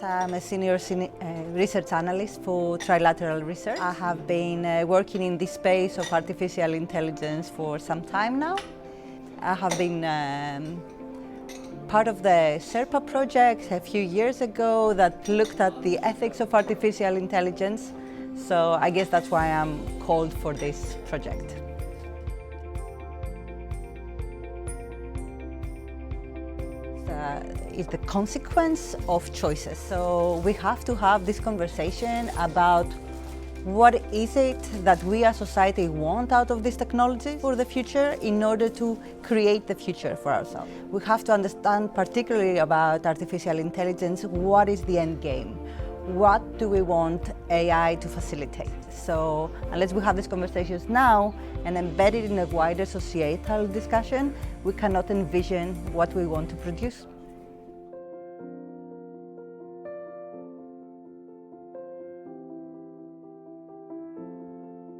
I'm a senior research analyst for Trilateral Research. I have been working in this space of artificial intelligence for some time now. I have been part of the SHERPA project a few years ago that looked at the ethics of artificial intelligence. So I guess that's why I'm called for this project. Is the consequence of choices. So we have to have this conversation about what is it that we as society want out of this technology for the future in order to create the future for ourselves. We have to understand, particularly about artificial intelligence, what is the end game? What do we want AI to facilitate? So unless we have these conversations now and embed it in a wider societal discussion, we cannot envision what we want to produce.